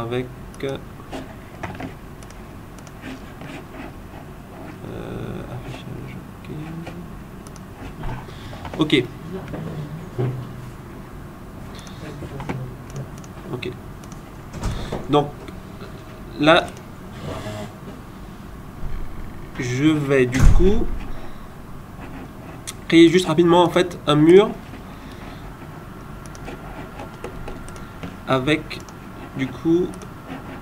avec affichage, ok. Ok. Donc là, je vais du coup créer juste rapidement en fait un mur avec du coup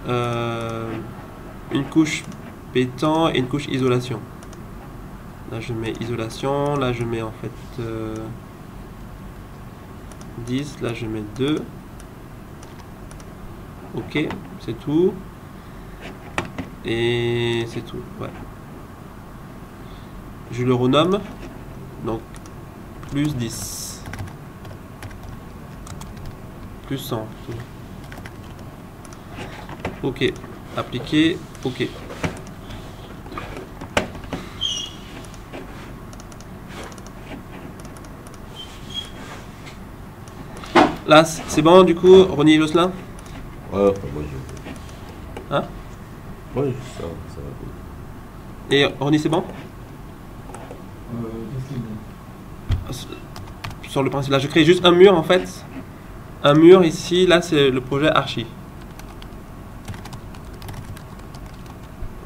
une couche béton et une couche isolation. Là je mets isolation, là je mets en fait 10, là je mets 2. Ok, c'est tout. Et c'est tout, ouais. Je le renomme, donc plus 10. Plus 100. Ok, appliquer, ok. Là, c'est bon du coup, Ronnie Jocelyn? Ouais, moi je... Hein? Ouais, ça va. Et Ronnie, c'est bon? Qu'est-ce qu'il dit? Sur le principe, là je crée juste un mur en fait. Un mur ici, là c'est le projet Archi.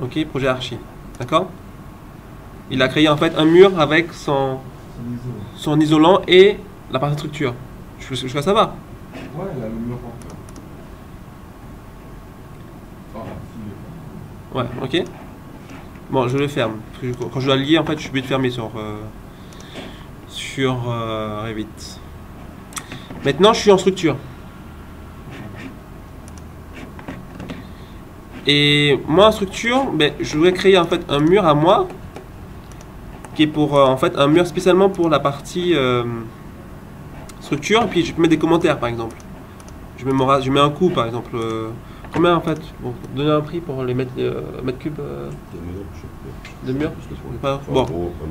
Ok, projet Archi. D'accord? Il a créé en fait un mur avec son isolant et la partie structure. Jusqu'à ça va? Ouais, il a le mur en fait. Ouais, ok. Bon, je le ferme. Parce que quand je dois le lier, en fait, je suis obligé de fermer sur Revit. Maintenant, je suis en structure. Et moi, en structure, ben, je voudrais créer en fait un mur à moi qui est pour en fait un mur spécialement pour la partie structure. Et puis je peux mettre des commentaires, par exemple. Je mets un coût, par exemple. Combien en fait? Bon, donner un prix pour les mètres cubes de mur? Bon.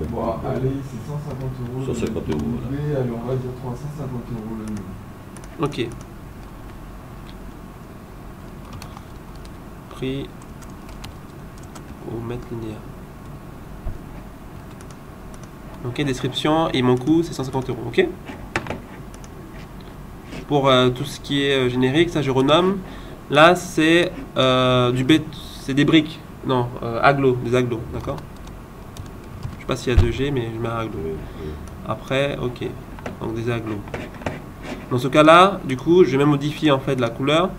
Bon, allez, c'est 150 €. 150 €. Voilà. Allez, on va dire 350 € le mur. Ok. Prix au mètre linéaire. Ok, description et mon coût c'est 150 €. Ok. Pour tout ce qui est générique, ça je renomme. Là c'est c'est des briques. Non, des aglos, d'accord. Je sais pas s'il y a 2G, mais je mets un aglo. Après, ok. Donc des aglos. Dans ce cas-là, du coup, je vais même modifier en fait la couleur.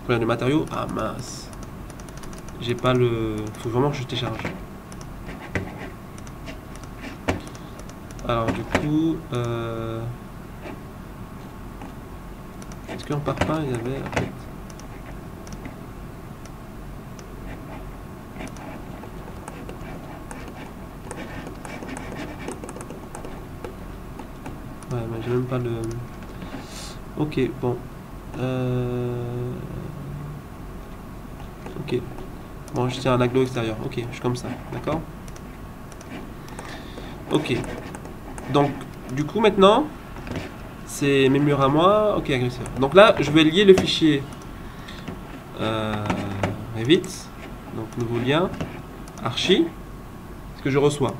Couleur du matériau. Ah mince. J'ai pas le. Faut vraiment que je télécharge. Alors du coup, est-ce qu'en parpaing il y avait en fait. Ouais, mais j'ai même pas le. Ok, bon. Ok. Bon, je tiens un aglo extérieur. Ok, je suis comme ça, d'accord? Ok. Donc, du coup, maintenant, c'est mes murs à moi. Ok, agresseur. Donc là, je vais lier le fichier Revit. Donc, nouveau lien. Archi. Ce que je reçois.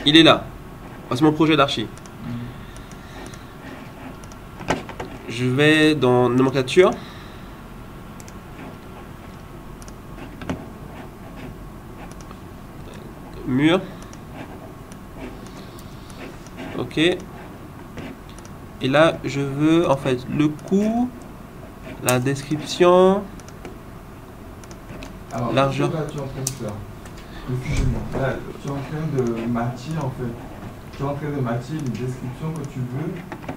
Il est là. C'est mon projet d'archi. Je vais dans nomenclature. Mur. Ok. Et là, je veux en fait le coût, la description, alors, largeur. Là, tu es en train de faire. Excusez-moi. Là, tu es en train de matcher en fait. Tu es en train de matcher les descriptions que tu veux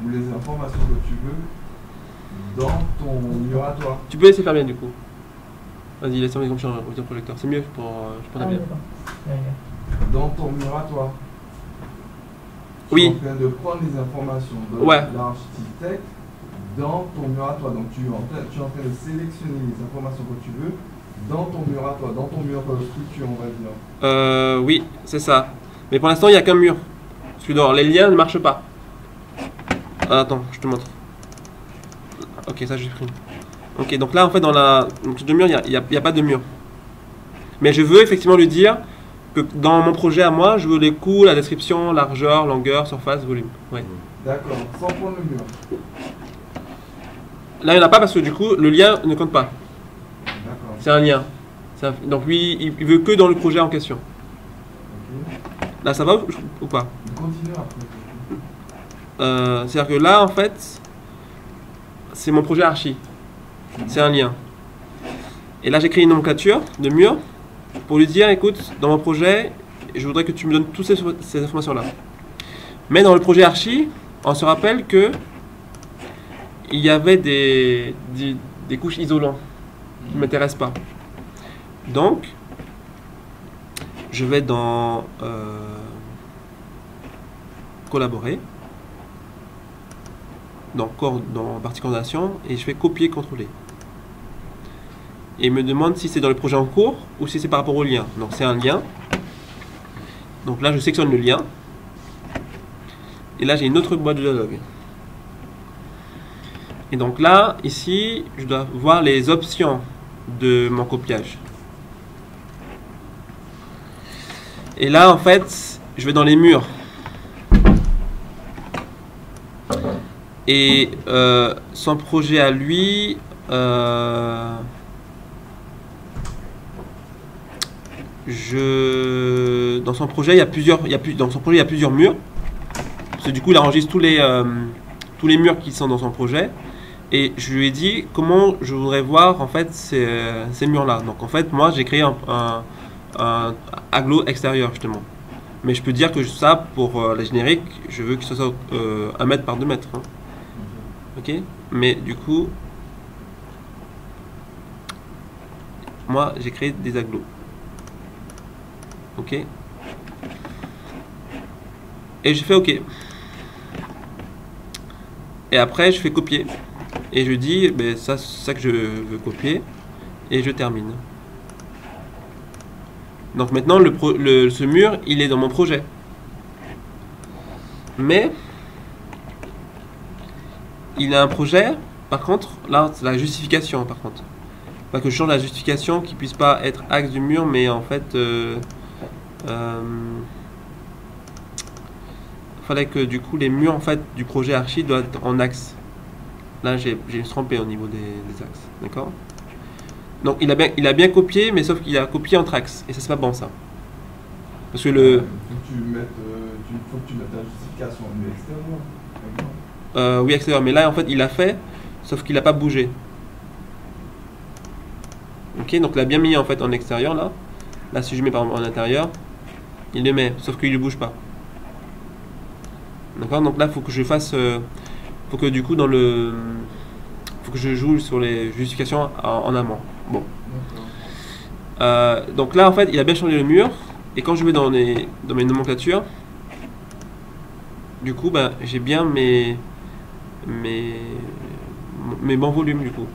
ou les informations que tu veux dans ton mur à toi. Tu peux laisser faire bien du coup. Vas-y, laisse tomber comme je suis un projecteur. C'est mieux pour. Je pense bien. Dans ton mur à toi. Oui. Tu es en train de prendre les informations de l'architecte dans ton mur à toi. Donc tu es en train de sélectionner les informations que tu veux dans ton mur à toi, dans ton mur structure, on va dire. Oui, c'est ça. Mais pour l'instant, il n'y a qu'un mur. Parce que les liens ne marchent pas. Ah, attends, je te montre. Ok, ça je supprime. Ok, donc là en fait dans la de mur, il n'y a pas de mur. Mais je veux effectivement lui dire que dans mon projet à moi, je veux les coûts, la description, largeur, longueur, surface, volume. Ouais. D'accord, sans prendre le mur. Là il n'y en a pas parce que du coup le lien ne compte pas. D'accord. C'est un lien. Donc lui, il veut que dans le projet en question. Ok. Là ça va ou pas? Continue après. C'est-à-dire que là en fait, c'est mon projet archi. C'est un lien. Et là j'ai créé une nomenclature de mur pour lui dire écoute, dans mon projet, je voudrais que tu me donnes toutes ces informations-là. Mais dans le projet archi, on se rappelle que il y avait des couches isolantes qui ne m'intéressent pas. Donc, je vais dans collaborer, dans partie coordination, et je fais copier-coller. Et il me demande si c'est dans le projet en cours ou si c'est par rapport au lien. Donc c'est un lien. Donc là je sélectionne le lien. Et là j'ai une autre boîte de dialogue. Et donc là, ici, je dois voir les options de mon copiage. Et là en fait, je vais dans les murs. Et son projet à lui... dans son projet, il y a plusieurs murs. Parce que du coup, il enregistre tous les murs qui sont dans son projet. Et je lui ai dit comment je voudrais voir en fait ces murs-là. Donc en fait, moi, j'ai créé un aglo extérieur justement. Mais je peux dire que ça, pour les génériques, je veux que ce soit 1 mètre par 2 mètres. Hein. Ok. Mais du coup, moi, j'ai créé des aglos. Ok. Et je fais OK. Et après, je fais copier. Et je dis, ben, ça, c'est ça que je veux copier. Et je termine. Donc maintenant, ce mur, il est dans mon projet. Mais, il a un projet. Par contre, là, c'est la justification, par contre. Pas que je change la justification, qui puisse pas être axe du mur, mais en fait... fallait que du coup les murs en fait du projet archi doivent être en axe. Là j'ai trompé au niveau des axes, d'accord. Donc il a bien copié, mais sauf qu'il a copié entre axes et ça c'est pas bon ça. Parce que le. Faut que tu mettes la justification en extérieur. Oui extérieur, mais là en fait il a fait, sauf qu'il a pas bougé. Ok, donc il a bien mis en fait en extérieur là. Là si je mets par exemple en intérieur, il le met, sauf qu'il ne bouge pas. D'accord. Donc là, il faut que je fasse, faut que du coup faut que je joue sur les justifications en amont. Bon. Donc là, en fait, il a bien changé le mur. Et quand je vais dans mes nomenclatures, du coup, ben, j'ai bien mes bons volumes du coup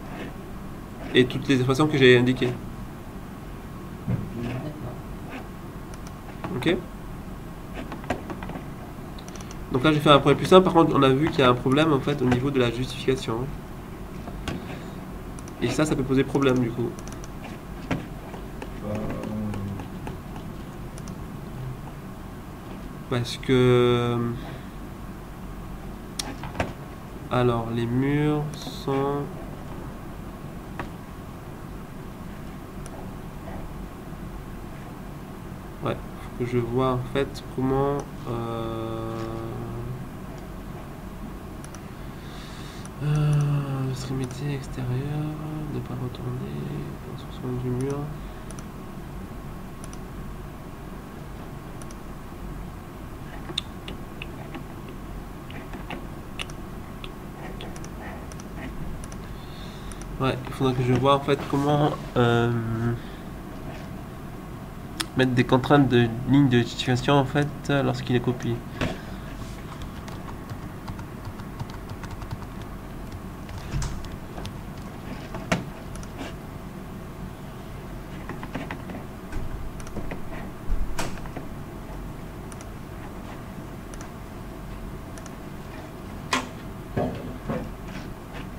et toutes les informations que j'ai indiquées. Ok. Donc là j'ai fait un problème plus simple. Par contre on a vu qu'il y a un problème en fait au niveau de la justification. Et ça peut poser problème du coup. Parce que... Alors les murs sont... Ouais, faut que je vois en fait comment... extrémité extérieure, ne pas retourner, construction du mur. Ouais, il faudrait que je vois en fait comment mettre des contraintes de ligne de justification en fait lorsqu'il est copié.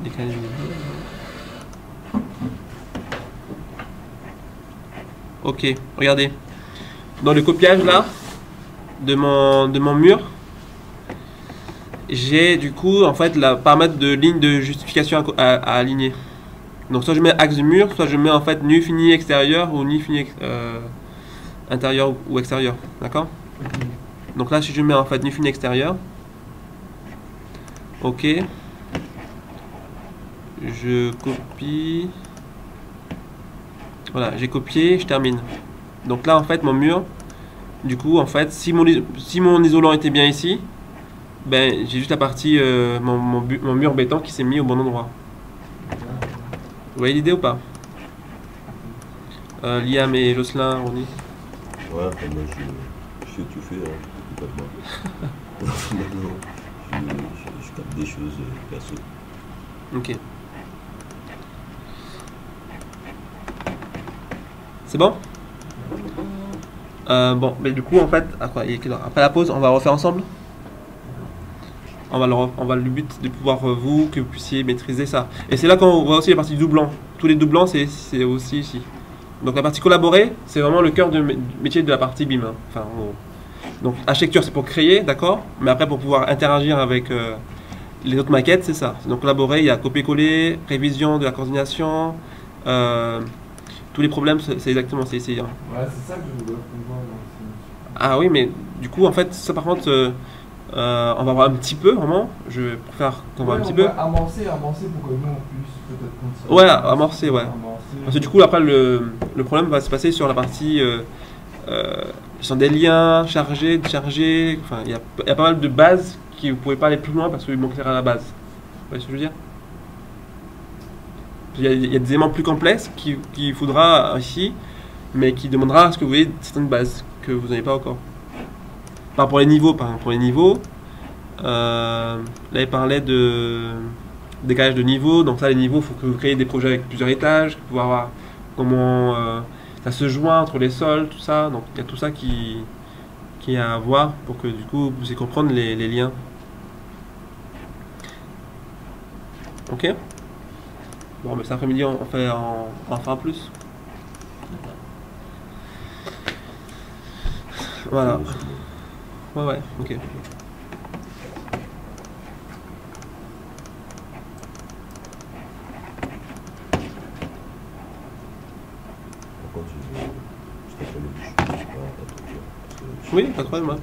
Décaler le niveau. Ok, regardez. Dans le copiage là, de mon mur, j'ai du coup en fait la paramètre de ligne de justification à aligner. Donc soit je mets axe du mur, soit je mets en fait nu fini extérieur ou nu fini intérieur ou extérieur. D'accord? Donc là si je mets en fait nu fini extérieur, ok, je copie, voilà, j'ai copié, je termine. Donc là en fait mon mur, du coup en fait si mon isolant était bien ici, ben j'ai juste la partie mon mur béton qui s'est mis au bon endroit. Vous voyez l'idée ou pas? Liam et Jocelyn, Ronnie. Ouais, moi je sais tout faire, pas de moi. Je capte des choses perso. Ok. C'est bon? Bon, mais du coup en fait, après la pause, on va refaire ensemble. On va le but de pouvoir que vous puissiez maîtriser ça. Et c'est là qu'on voit aussi la partie doublant. Tous les doublants, c'est aussi ici. Donc la partie collaborer, c'est vraiment le cœur du métier de la partie BIM. Hein. Enfin, donc architecture, c'est pour créer, d'accord. Mais après, pour pouvoir interagir avec les autres maquettes, c'est ça. Donc collaborer, il y a copier-coller, révision de la coordination. Tous les problèmes, c'est exactement c'est ici. Hein. Ouais, c'est ça que je voulais pouvoir. Ah oui, mais du coup, en fait, ça par contre. On va voir un petit peu, vraiment. Je vais faire qu'on voit un petit peu. Amorcer pour que nous on puisse peut-être continuer. Ouais, amorcer, ouais. Parce que du coup, après, le problème va se passer sur la partie. Sur des liens, chargés, déchargés. Enfin, il y a pas mal de bases qui vous ne pouvez pas aller plus loin parce qu'il manquerait à la base. Vous voyez ce que je veux dire? Il y a des éléments plus complexes qu'il faudra ici, mais qui demandera à ce que vous ayez certaines bases que vous n'avez pas encore. Pour les niveaux, là il parlait de décalage de niveau. Donc ça, les niveaux, il faut que vous créez des projets avec plusieurs étages, pouvoir voir comment ça se joint entre les sols, tout ça. Donc il y a tout ça qui est à voir pour que du coup vous puissiez comprendre les liens. Ok. Bon, mais cet après-midi on fera plus. Voilà. Ouais, ok. Oui, pas de problème.